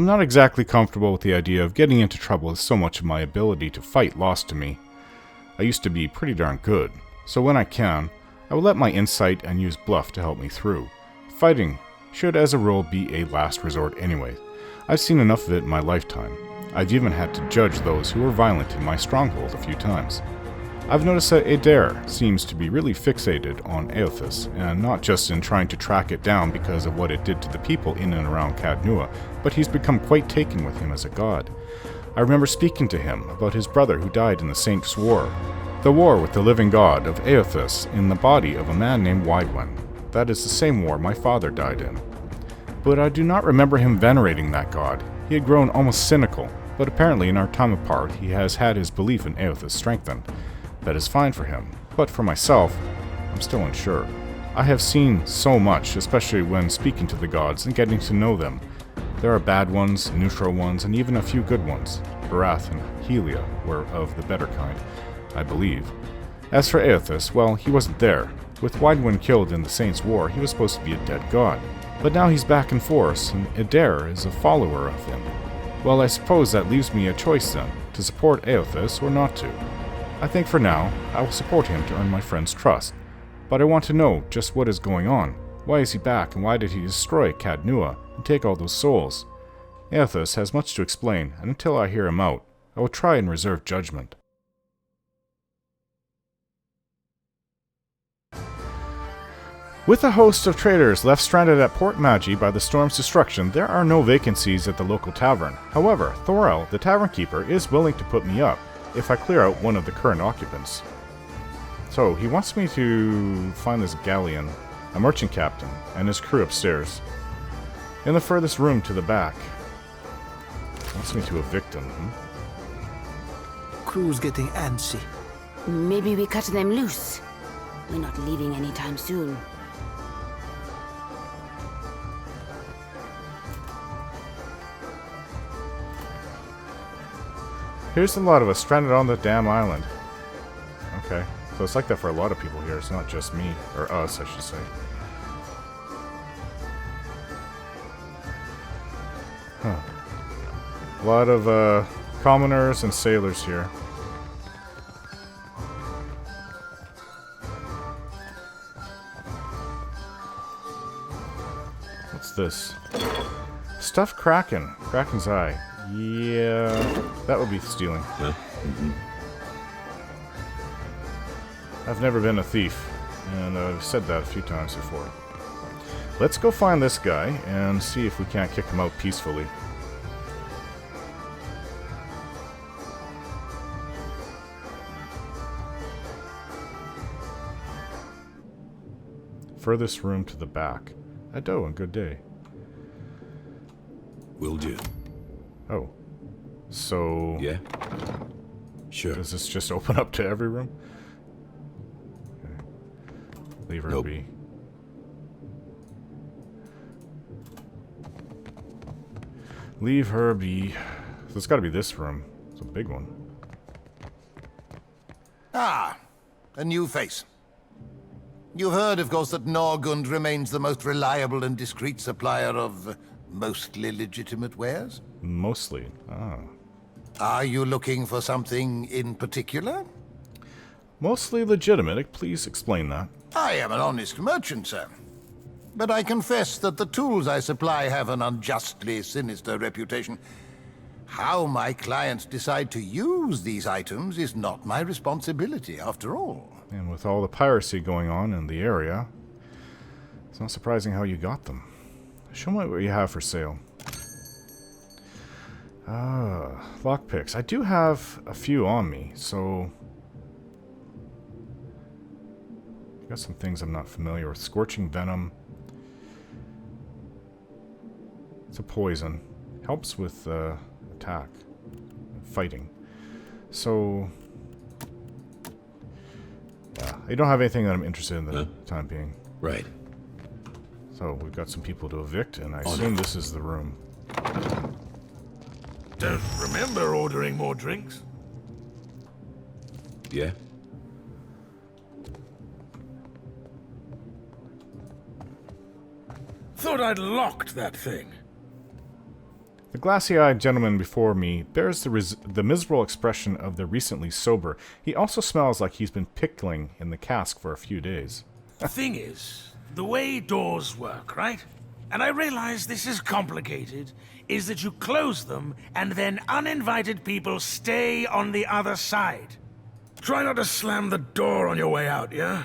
I'm not exactly comfortable with the idea of getting into trouble with so much of my ability to fight lost to me. I used to be pretty darn good, so when I can, I will let my insight and use bluff to help me through. Fighting should as a rule be a last resort anyway. I've seen enough of it in my lifetime. I've even had to judge those who were violent in my stronghold a few times. I've noticed that Adair seems to be really fixated on Eothas, and not just in trying to track it down because of what it did to the people in and around Cadnua, but he's become quite taken with him as a god. I remember speaking to him about his brother who died in the Saints' War, the war with the living god of Eothas in the body of a man named Widwen. That is the same war my father died in. But I do not remember him venerating that god. He had grown almost cynical, but apparently in our time apart he has had his belief in Eothas strengthened. That is fine for him, but for myself, I'm still unsure. I have seen so much, especially when speaking to the gods and getting to know them. There are bad ones, neutral ones, and even a few good ones. Barath and Helia were of the better kind, I believe. As for Eothas, well, he wasn't there. With Widwen killed in the Saints' War, he was supposed to be a dead god. But now he's back in force, and Adair is a follower of him. Well, I suppose that leaves me a choice then, to support Eothas or not to. I think for now, I will support him to earn my friend's trust. But I want to know just what is going on. Why is he back, and why did he destroy Cadnua and take all those souls? Eothas has much to explain, and until I hear him out, I will try and reserve judgment. With a host of traders left stranded at Port Maje by the storm's destruction, there are no vacancies at the local tavern. However, Thorel, the tavern keeper, is willing to put me up if I clear out one of the current occupants. So, he wants me to find this galleon, a merchant captain, and his crew upstairs. In the furthest room to the back. He wants me to evict him. Crew's getting antsy. Maybe we cut them loose. We're not leaving anytime soon. Here's a lot of us stranded on the damn island. Okay, so it's like that for a lot of people here. It's not just me, or us, I should say. Huh. A lot of commoners and sailors here. What's this? Stuffed Kraken. Kraken's eye. Yeah, that would be stealing. Yeah. I've never been a thief, and I've said that a few times before. Let's go find this guy and see if we can't kick him out peacefully. Furthest room to the back. Ado, and good day. Will do. Oh. So... Yeah? Sure. Does this just open up to every room? Okay. Leave her be. Leave her be. So it's gotta be this room. It's a big one. Ah, a new face. You've heard, of course, that Norgund remains the most reliable and discreet supplier of mostly legitimate wares? Mostly. Ah. Are you looking for something in particular? Mostly legitimate. Please explain that. I am an honest merchant, sir. But I confess that the tools I supply have an unjustly sinister reputation. How my clients decide to use these items is not my responsibility, after all. And with all the piracy going on in the area, it's not surprising how you got them. Show me what you have for sale. Lockpicks. I do have a few on me, so... got some things I'm not familiar with. Scorching Venom. It's a poison. Helps with attack. Fighting. So... yeah, I don't have anything that I'm interested in the time being. Right. So we've got some people to evict, and I assume this is the room. Don't remember ordering more drinks. Yeah? Thought I'd locked that thing. The glassy-eyed gentleman before me bears the miserable expression of the recently sober. He also smells like he's been pickling in the cask for a few days. The thing is, the way doors work, right? And I realize this is complicated, is that you close them and then uninvited people stay on the other side. Try not to slam the door on your way out, yeah?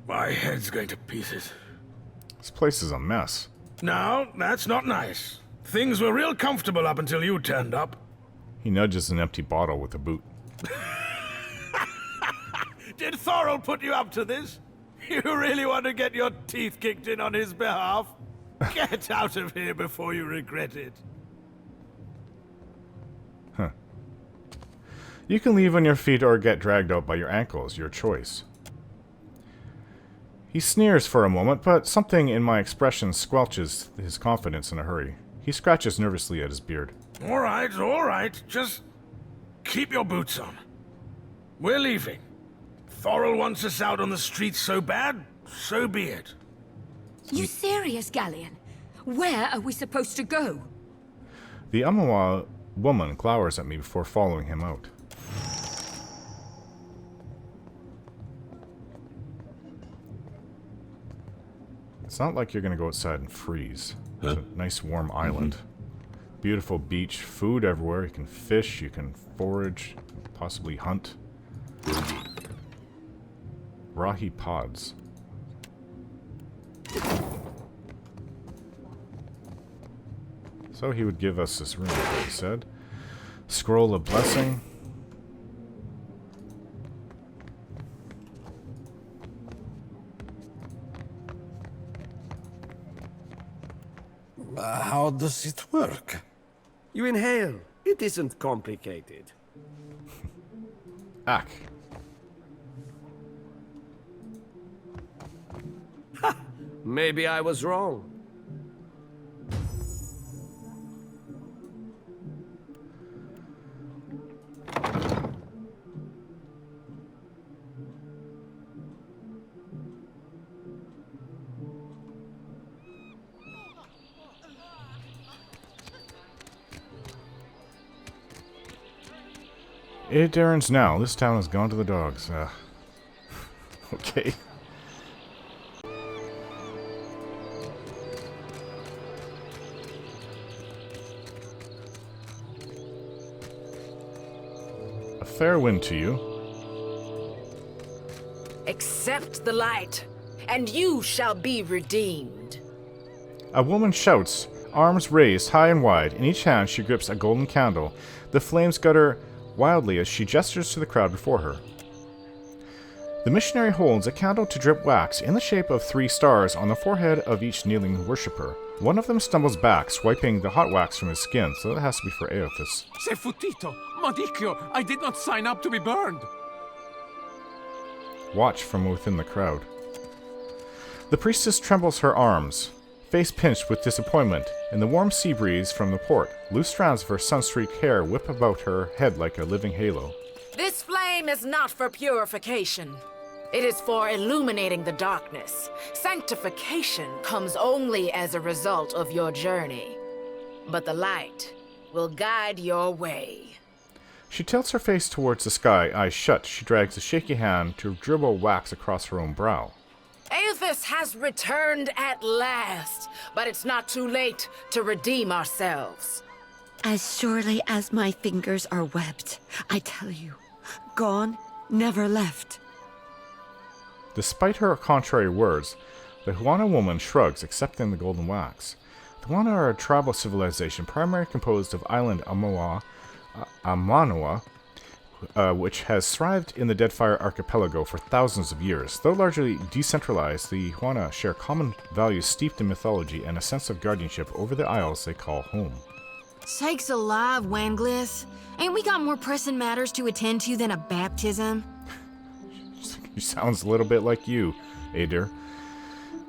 My head's going to pieces. This place is a mess. No, that's not nice. Things were real comfortable up until you turned up. He nudges an empty bottle with a boot. Did Thorol put you up to this? You really want to get your teeth kicked in on his behalf? Get out of here before you regret it. Huh. You can leave on your feet or get dragged out by your ankles, your choice. He sneers for a moment, but something in my expression squelches his confidence in a hurry. He scratches nervously at his beard. All right. Just keep your boots on. We're leaving. Thorol wants us out on the streets so bad, so be it. You serious, Galleon? Where are we supposed to go? The Amawa woman glowers at me before following him out. It's not like you're gonna go outside and freeze. It's a nice warm island. Beautiful beach, food everywhere. You can fish, you can forage, possibly hunt. Rahi pods. So he would give us this room, he said. Scroll of Blessing. How does it work? You inhale. It isn't complicated. Ack. Maybe I was wrong. It errands now. This town has gone to the dogs. Okay. A fair wind to you. Accept the light, and you shall be redeemed. A woman shouts, arms raised high and wide. In each hand she grips a golden candle. The flames gutter wildly as she gestures to the crowd before her. The missionary holds a candle to drip wax in the shape of 3 stars on the forehead of each kneeling worshipper. One of them stumbles back, swiping the hot wax from his skin, so that has to be for Aothas. Se futito! Modicchio! I did not sign up to be burned! Watch from within the crowd. The priestess trembles her arms, face pinched with disappointment. In the warm sea breeze from the port, loose strands of her sun-streaked hair whip about her head like a living halo. This flame is not for purification. It is for illuminating the darkness. Sanctification comes only as a result of your journey. But the light will guide your way. She tilts her face towards the sky, eyes shut. She drags a shaky hand to dribble wax across her own brow. Aothas has returned at last, but it's not too late to redeem ourselves. As surely as my fingers are webbed, I tell you, gone, never left. Despite her contrary words, the Huana woman shrugs, accepting the golden wax. The Huana are a tribal civilization primarily composed of island Amanoa, which has thrived in the Deadfire Archipelago for thousands of years. Though largely decentralized, the Huana share common values steeped in mythology and a sense of guardianship over the isles they call home. Sakes alive, Wanglis. Ain't we got more pressing matters to attend to than a baptism? She sounds a little bit like you, Adir.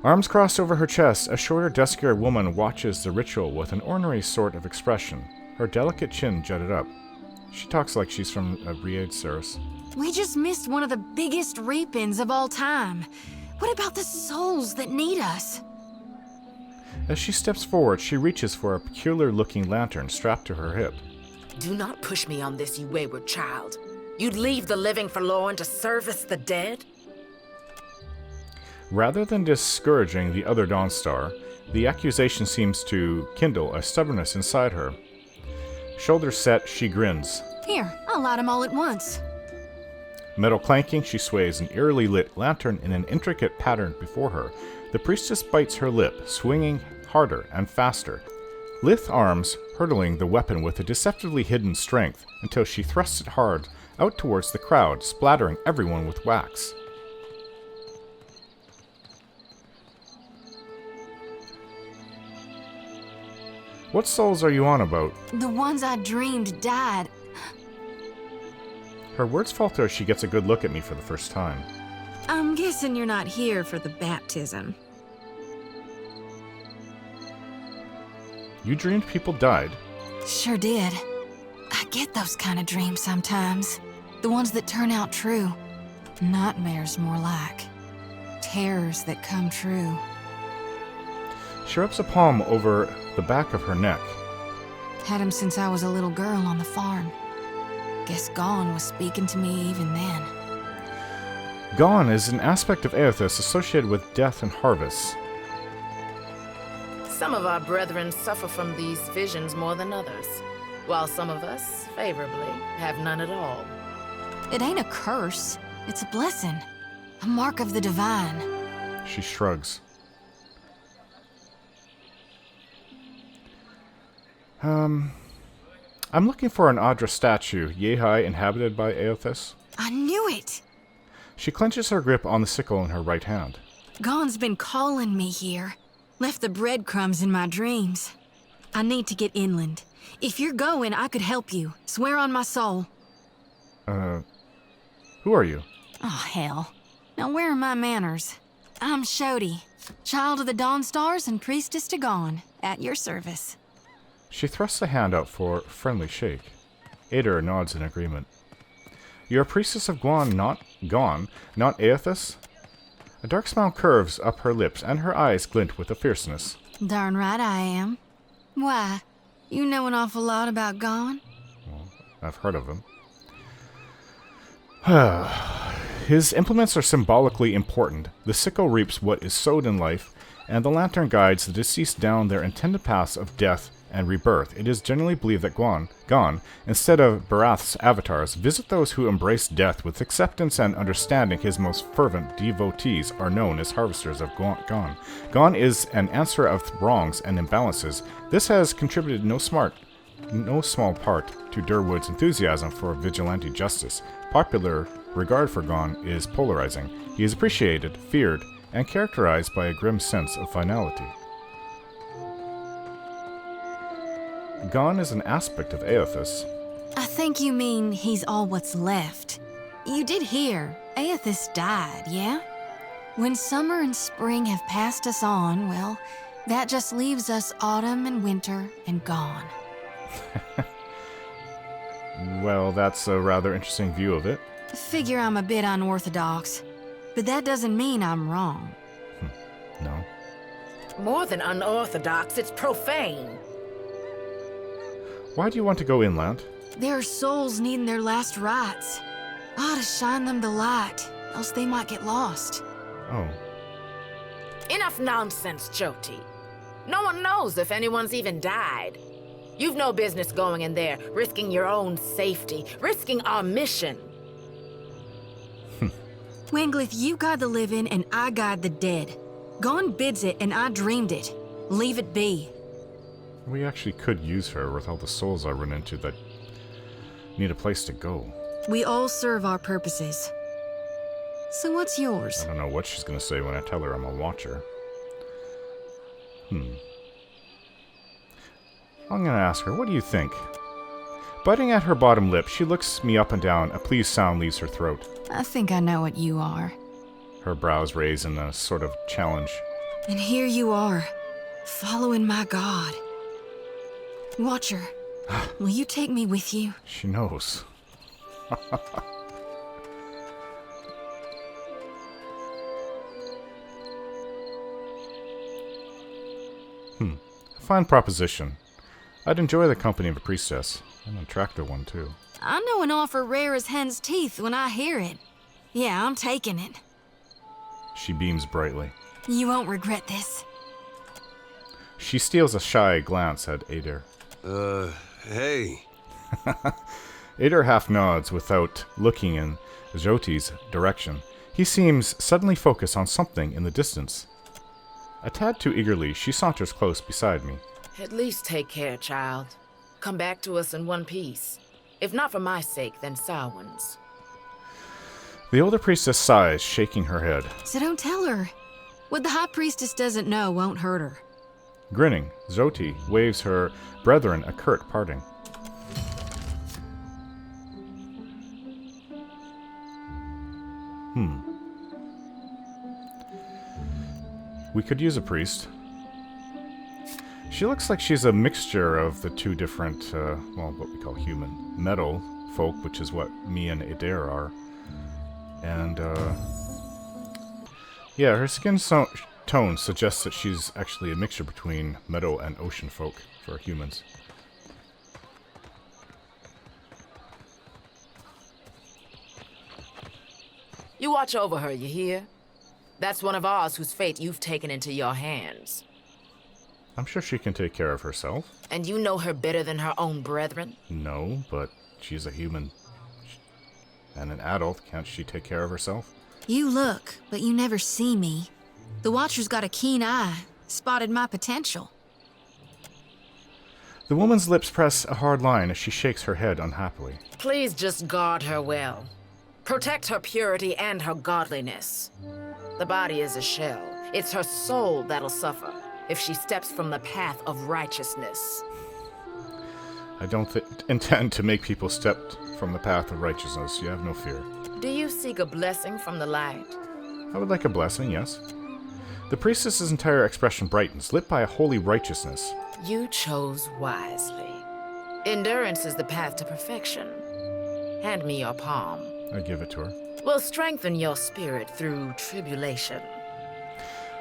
Arms crossed over her chest, a shorter, duskier woman watches the ritual with an ornery sort of expression. Her delicate chin jutted up. She talks like she's from Riad Saris. We just missed one of the biggest reapings of all time. What about the souls that need us? As she steps forward, she reaches for a peculiar-looking lantern strapped to her hip. Do not push me on this, you wayward child. You'd leave the living forlorn to service the dead? Rather than discouraging the other Dawnstar, the accusation seems to kindle a stubbornness inside her. Shoulders set, she grins. Here, I'll light 'em all at once. Metal clanking, she sways an eerily lit lantern in an intricate pattern before her. The priestess bites her lip, swinging harder and faster. Lithe arms hurtling the weapon with a deceptively hidden strength until she thrusts it hard out towards the crowd, splattering everyone with wax. What souls are you on about? The ones I dreamed died. Her words falter as she gets a good look at me for the first time. I'm guessing you're not here for the baptism. You dreamed people died? Sure did. I get those kind of dreams sometimes. The ones that turn out true. Nightmares, more like. Terrors that come true. She rubs a palm over the back of her neck. Had him since I was a little girl on the farm. Guess Gon was speaking to me even then. Gon is an aspect of Aethys associated with death and harvest. Some of our brethren suffer from these visions more than others, while some of us, favorably, have none at all. It ain't a curse. It's a blessing. A mark of the divine. She shrugs. I'm looking for an Adra statue, yea inhabited by Aethys. I knew it! She clenches her grip on the sickle in her right hand. Gon's been calling me here. Left the breadcrumbs in my dreams. I need to get inland. If you're going, I could help you. Swear on my soul. Who are you? Oh, hell. Now where are my manners? I'm Xoti, child of the Dawnstars and priestess to Gon, at your service. She thrusts a hand out for a friendly shake. Ader nods in agreement. You're a priestess of Gon, not Aethys? A dark smile curves up her lips, and her eyes glint with a fierceness. Darn right I am. Why? You know an awful lot about Gon? Well, I've heard of him. His implements are symbolically important. The sickle reaps what is sowed in life, and the lantern guides the deceased down their intended paths of death and rebirth. It is generally believed that Gon, instead of Barath's avatars, visit those who embrace death with acceptance and understanding. His most fervent devotees are known as harvesters of Gon. Gon is an answerer of wrongs and imbalances. This has contributed no small part to Durwood's enthusiasm for vigilante justice. Popular regard for Gon is polarizing. He is appreciated, feared, and characterized by a grim sense of finality. Gon is an aspect of Aethys. I think you mean he's all what's left. You did hear, Aethys died, yeah? When summer and spring have passed us on, well, that just leaves us autumn and winter and Gon. Well, that's a rather interesting view of it. Figure I'm a bit unorthodox, but that doesn't mean I'm wrong. No. More than unorthodox, it's profane. Why do you want to go inland? There are souls needing their last rites. I ought to shine them the light, else they might get lost. Oh. Enough nonsense, Xoti. No one knows if anyone's even died. You've no business going in there, risking your own safety, risking our mission. Wanglith, you guide the living and I guide the dead. Gon bids it and I dreamed it. Leave it be. We actually could use her with all the souls I run into that need a place to go. We all serve our purposes. So what's yours? I don't know what she's going to say when I tell her I'm a watcher. I'm going to ask her, what do you think? Biting at her bottom lip, she looks me up and down. A pleased sound leaves her throat. I think I know what you are. Her brows raise in a sort of challenge. And here you are, following my god. Watcher, will you take me with you? She knows. A fine proposition. I'd enjoy the company of a priestess. An attractive one, too. I know an offer rare as hen's teeth when I hear it. Yeah, I'm taking it. She beams brightly. You won't regret this. She steals a shy glance at Adair. Hey. Adair half nods without looking in Xoti's direction. He seems suddenly focused on something in the distance. A tad too eagerly, she saunters close beside me. At least take care, child. Come back to us in one piece. If not for my sake, then Samhain's. The older priestess sighs, shaking her head. So don't tell her. What the High Priestess doesn't know won't hurt her. Grinning, Xoti waves her brethren a curt parting. We could use a priest. She looks like she's a mixture of the two different, what we call human metal folk, which is what me and Adair are. And, yeah, her skin tone suggests that she's actually a mixture between meadow and ocean folk for humans. You watch over her, you hear? That's one of ours whose fate you've taken into your hands. I'm sure she can take care of herself. And you know her better than her own brethren? No, but she's a human. And an adult, can't she take care of herself? You look, but you never see me. The Watcher's got a keen eye, spotted my potential. The woman's lips press a hard line as she shakes her head unhappily. Please just guard her well. Protect her purity and her godliness. The body is a shell. It's her soul that'll suffer if she steps from the path of righteousness. I don't intend to make people step from the path of righteousness. You have no fear. Do you seek a blessing from the light? I would like a blessing, yes. The priestess's entire expression brightens, lit by a holy righteousness. You chose wisely. Endurance is the path to perfection. Hand me your palm. I give it to her. We'll strengthen your spirit through tribulation.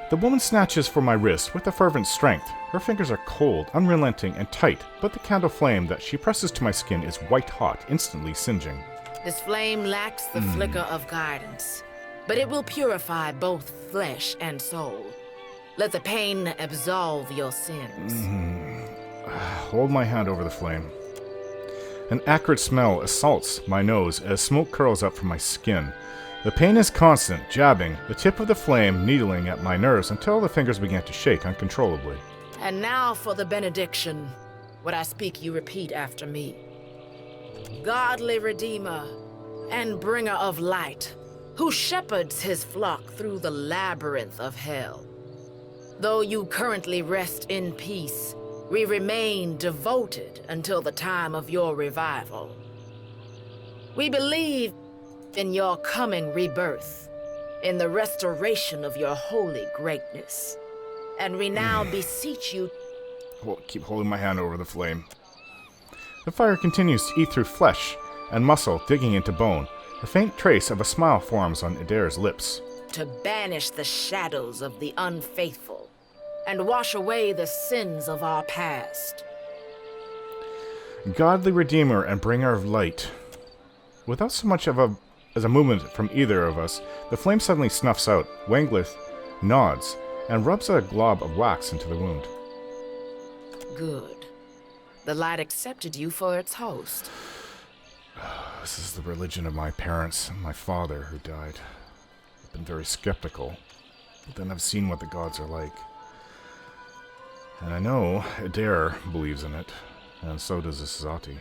The woman snatches for my wrist with a fervent strength. Her fingers are cold, unrelenting, and tight, but the candle flame that she presses to my skin is white-hot, instantly singeing. This flame lacks the flicker of guidance, but it will purify both flesh and soul. Let the pain absolve your sins. Hold my hand over the flame. An acrid smell assaults my nose as smoke curls up from my skin. The pain is constant, jabbing, the tip of the flame needling at my nerves until the fingers began to shake uncontrollably. And now for the benediction. What I speak, you repeat after me. Godly Redeemer and bringer of light, who shepherds his flock through the labyrinth of hell. Though you currently rest in peace, we remain devoted until the time of your revival. We believe in your coming rebirth, in the restoration of your holy greatness. And we now beseech you... Keep holding my hand over the flame. The fire continues to eat through flesh and muscle, digging into bone. A faint trace of a smile forms on Adair's lips. To banish the shadows of the unfaithful and wash away the sins of our past. Godly Redeemer and bringer of light. Without so much as a movement from either of us, the flame suddenly snuffs out. Wanglith nods and rubs a glob of wax into the wound. Good. The light accepted you for its host. This is the religion of my parents and my father who died. I've been very skeptical, but then I've seen what the gods are like. And I know Adair believes in it, and so does Xoti.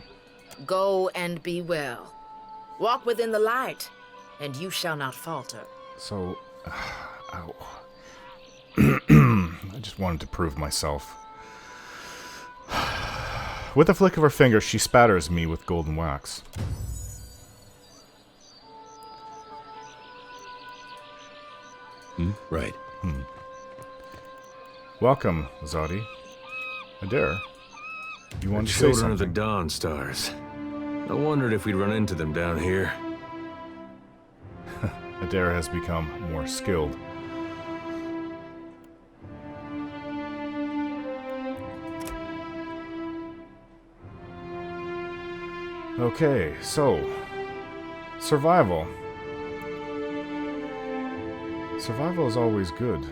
Go and be well. Walk within the light, and you shall not falter. So, ow. I just wanted to prove myself. With a flick of her finger, she spatters me with golden wax. Right. Welcome, Xoti. Adair, you want to say Children of the something? Dawn Stars. I wondered if we'd run into them down here. Adair has become more skilled. Okay, so... survival. Survival is always good.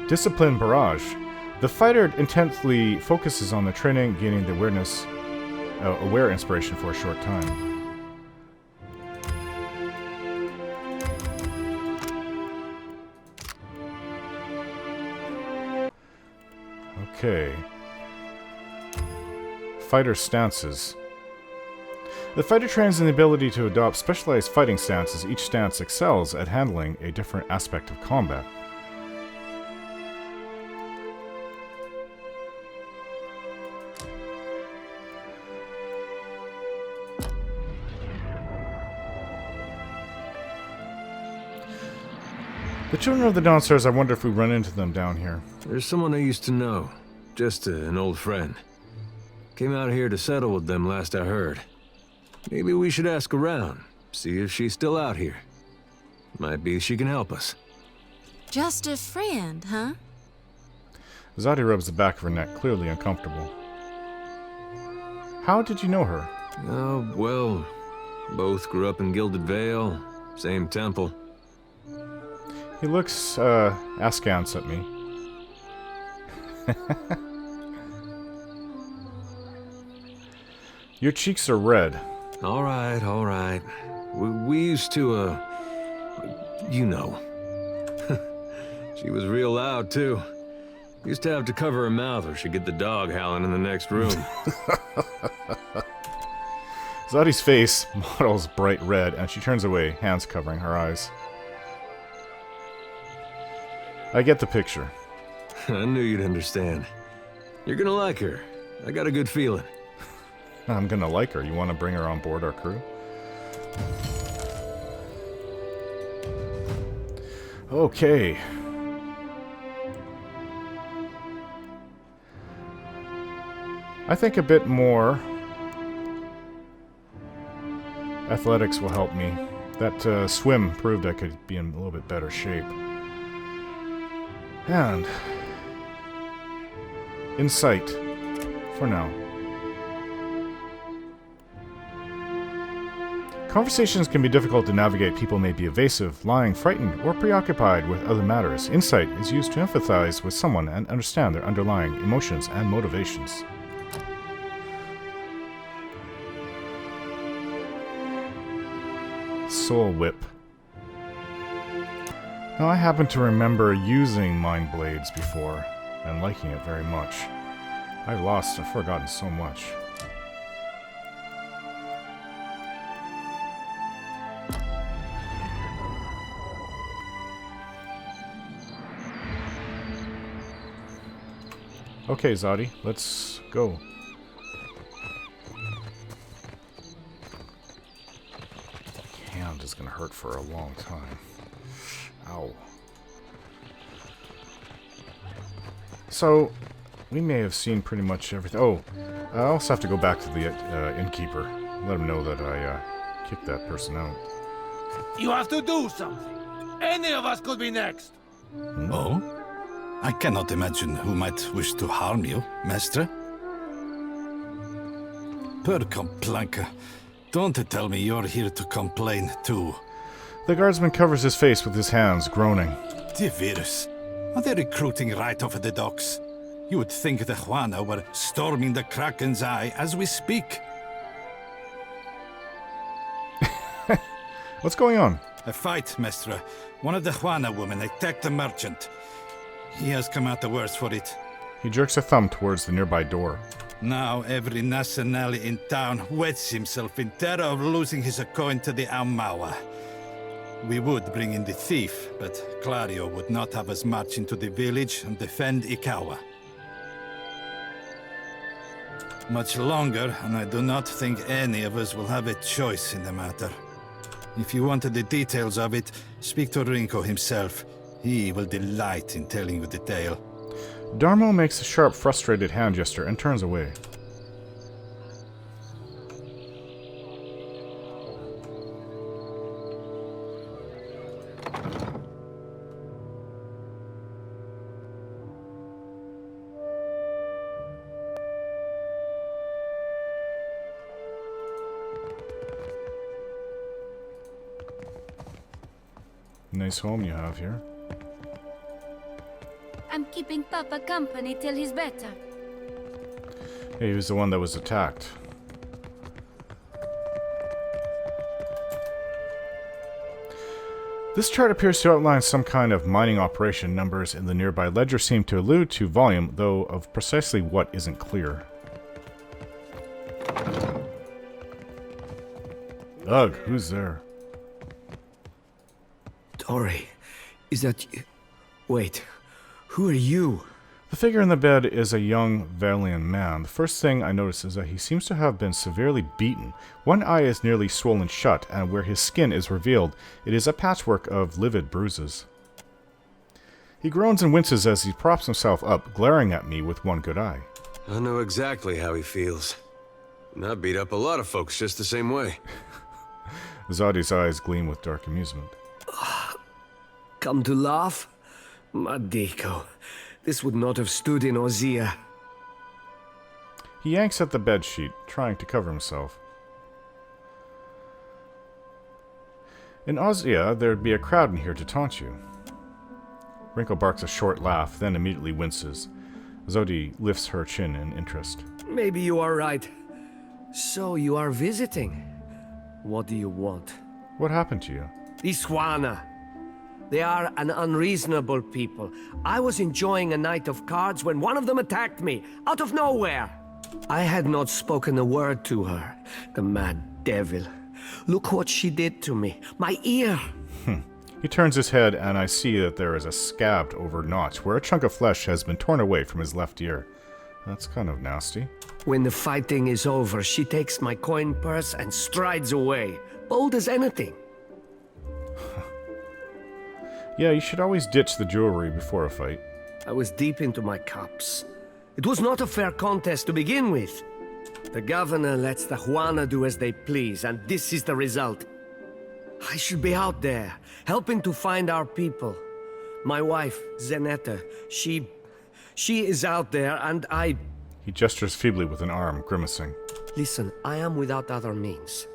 Discipline Barrage. The fighter intensely focuses on the training, gaining the aware inspiration for a short time. Okay. Fighter stances. The fighter trains in the ability to adopt specialized fighting stances. Each stance excels at handling a different aspect of combat. The Children of the Dawn Stars, I wonder if we run into them down here. There's someone I used to know. Just an old friend. Came out here to settle with them last I heard. Maybe we should ask around, see if she's still out here. Might be she can help us. Just a friend, huh? Xoti rubs the back of her neck, clearly uncomfortable. How did you know her? Oh, well, both grew up in Gilded Vale, same temple. He looks, askance at me. Your cheeks are red. All right, all right. We used to, you know. She was real loud, too. Used to have to cover her mouth or she'd get the dog howling in the next room. Xoti's face models bright red, and she turns away, hands covering her eyes. I get the picture. I knew you'd understand. You're gonna like her. I got a good feeling. I'm gonna like her. You want to bring her on board our crew? Okay. I think a bit more athletics will help me. That swim proved I could be in a little bit better shape. And insight for now. Conversations can be difficult to navigate. People may be evasive, lying, frightened, or preoccupied with other matters. Insight is used to empathize with someone and understand their underlying emotions and motivations. Soul Whip. Now, I happen to remember using Mind Blades before and liking it very much. I've forgotten so much. Okay, Xoti, let's go. Hand is gonna hurt for a long time. Ow. So, we may have seen pretty much everything. Oh, I also have to go back to the innkeeper. Let him know that I kicked that person out. You have to do something. Any of us could be next. Oh? I cannot imagine who might wish to harm you, Mestre. Per complanca. Don't tell me you're here to complain too. The guardsman covers his face with his hands, groaning. The virus. Are they recruiting right off the docks? You would think the Juana were storming the Kraken's Eye as we speak. What's going on? A fight, Mestre. One of the Juana women attacked the merchant. He has come out the worse for it. He jerks a thumb towards the nearby door. Now every nationale in town wets himself in terror of losing his coin to the Aumaua. We would bring in the thief, but Clario would not have us march into the village and defend Ikawa. Much longer, and I do not think any of us will have a choice in the matter. If you wanted the details of it, speak to Rinko himself. He will delight in telling you the tale. Darmo makes a sharp, frustrated hand gesture and turns away. Nice home you have here. I'm keeping Papa company till he's better. Hey, he was the one that was attacked. This chart appears to outline some kind of mining operation. Numbers in the nearby ledger seem to allude to volume, though of precisely what isn't clear. Ugh, who's there? Tori, is that you? Wait, who are you? The figure in the bed is a young Valian man. The first thing I notice is that he seems to have been severely beaten. One eye is nearly swollen shut, and where his skin is revealed, it is a patchwork of livid bruises. He groans and winces as he props himself up, glaring at me with one good eye. I know exactly how he feels. And I beat up a lot of folks just the same way. Xoti's eyes gleam with dark amusement. Come to laugh? Madiko, this would not have stood in Ozia. He yanks at the bedsheet, trying to cover himself. In Ozia, there'd be a crowd in here to taunt you. Wrinkle barks a short laugh, then immediately winces. Xoti lifts her chin in interest. Maybe you are right. So you are visiting. What do you want? What happened to you? These Juana. They are an unreasonable people. I was enjoying a night of cards when one of them attacked me, out of nowhere. I had not spoken a word to her. The mad devil. Look what she did to me. My ear. He turns his head, and I see that there is a scabbed over notch where a chunk of flesh has been torn away from his left ear. That's kind of nasty. When the fighting is over, she takes my coin purse and strides away, bold as anything. Yeah, you should always ditch the jewelry before a fight. I was deep into my cups. It was not a fair contest to begin with. The governor lets the Juana do as they please, and this is the result. I should be out there, helping to find our people. My wife, Zenetta, she is out there, and I... He gestures feebly with an arm, grimacing. Listen, I am without other means.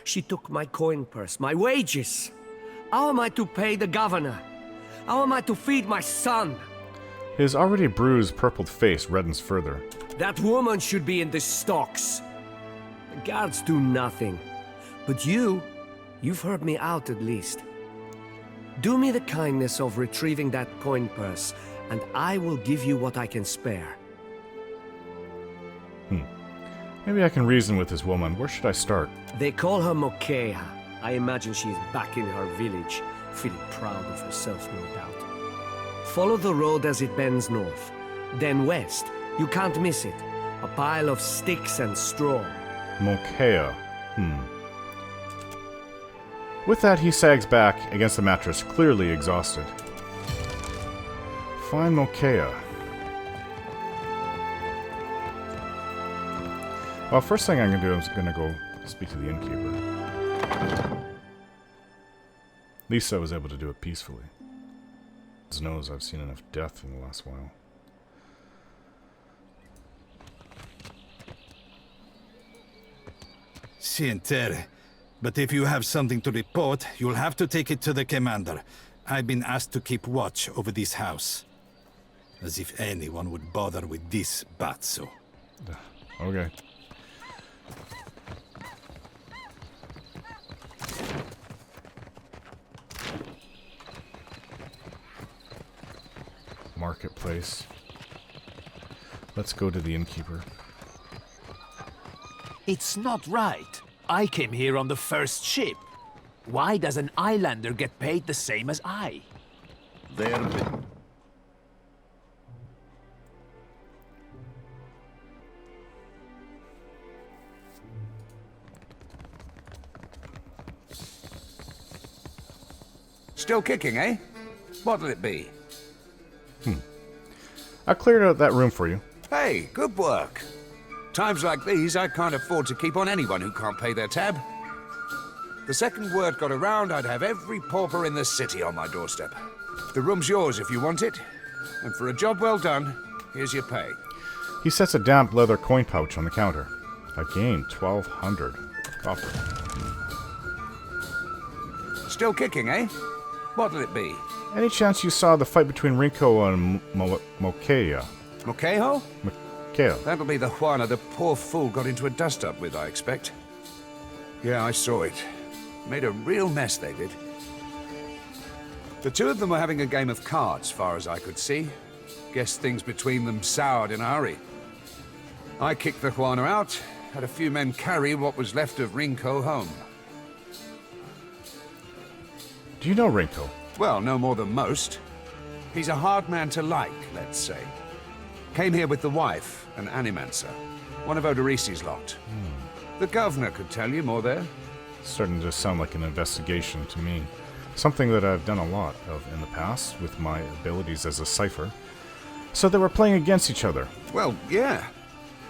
She took my coin purse, my wages. How am I to pay the governor? How am I to feed my son? His already bruised, purpled face reddens further. That woman should be in the stocks. The guards do nothing. But you've heard me out at least. Do me the kindness of retrieving that coin purse, and I will give you what I can spare. Maybe I can reason with this woman. Where should I start? They call her Mokea. I imagine she is back in her village, feeling proud of herself, no doubt. Follow the road as it bends north, then west. You can't miss it. A pile of sticks and straw. Mokea. With that, he sags back against the mattress, clearly exhausted. Find Mokea. Well, first thing I'm going to do is going to go speak to the innkeeper. At least I was able to do it peacefully. God knows I've seen enough death in the last while. Sientere. But if you have something to report, you'll have to take it to the commander. I've been asked to keep watch over this house. As if anyone would bother with this Batso. Okay. Marketplace. Let's go to the innkeeper. It's not right. I came here on the first ship. Why does an islander get paid the same as I? Still kicking, eh? What'll it be? I cleared out that room for you. Hey, good work. Times like these, I can't afford to keep on anyone who can't pay their tab. The second word got around, I'd have every pauper in the city on my doorstep. The room's yours if you want it. And for a job well done, here's your pay. He sets a damp leather coin pouch on the counter. I've gained 1,200 copper. Still kicking, eh? What'll it be? Any chance you saw the fight between Rinko and Mokea? Mokeho? Mokea. That'll be the Juana the poor fool got into a dust-up with, I expect. Yeah, I saw it. Made a real mess, they did. The two of them were having a game of cards, far as I could see. Guess things between them soured in a hurry. I kicked the Juana out, had a few men carry what was left of Rinko home. Do you know Rinko? Well, no more than most. He's a hard man to like, let's say. Came here with the wife, an animancer. One of Odorisi's lot. The governor could tell you more there. Starting to sound like an investigation to me. Something that I've done a lot of in the past with my abilities as a cipher. So they were playing against each other. Well, yeah.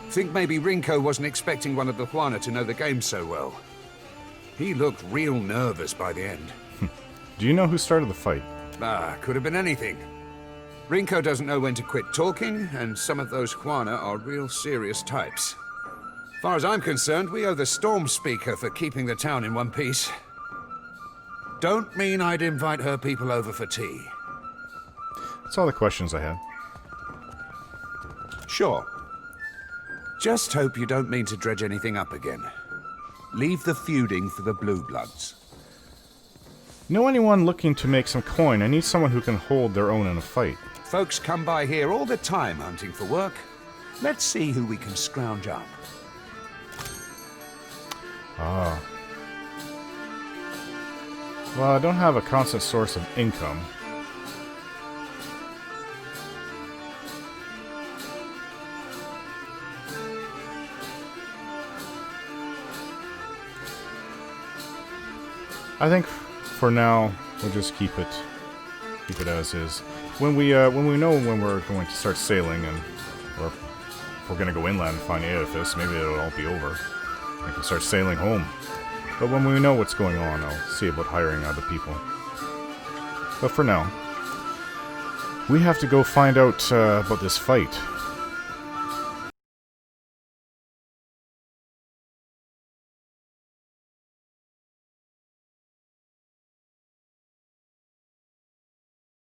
Think maybe Rinko wasn't expecting one of the Juana to know the game so well. He looked real nervous by the end. Do you know who started the fight? Could have been anything. Rinko doesn't know when to quit talking, and some of those Juana are real serious types. Far as I'm concerned, we owe the Storm Speaker for keeping the town in one piece. Don't mean I'd invite her people over for tea. That's all the questions I had. Sure. Just hope you don't mean to dredge anything up again. Leave the feuding for the Blue Bloods. Know anyone looking to make some coin? I need someone who can hold their own in a fight. Folks come by here all the time hunting for work. Let's see who we can scrounge up. Ah. Well, I don't have a constant source of income. I think for now we'll just keep it as is. When we know when we're going to start sailing, and or if we're going to go inland and find Aethys, maybe it'll all be over. I can start sailing home. But when we know what's going on, I'll see about hiring other people. But for now, we have to go find out about this fight.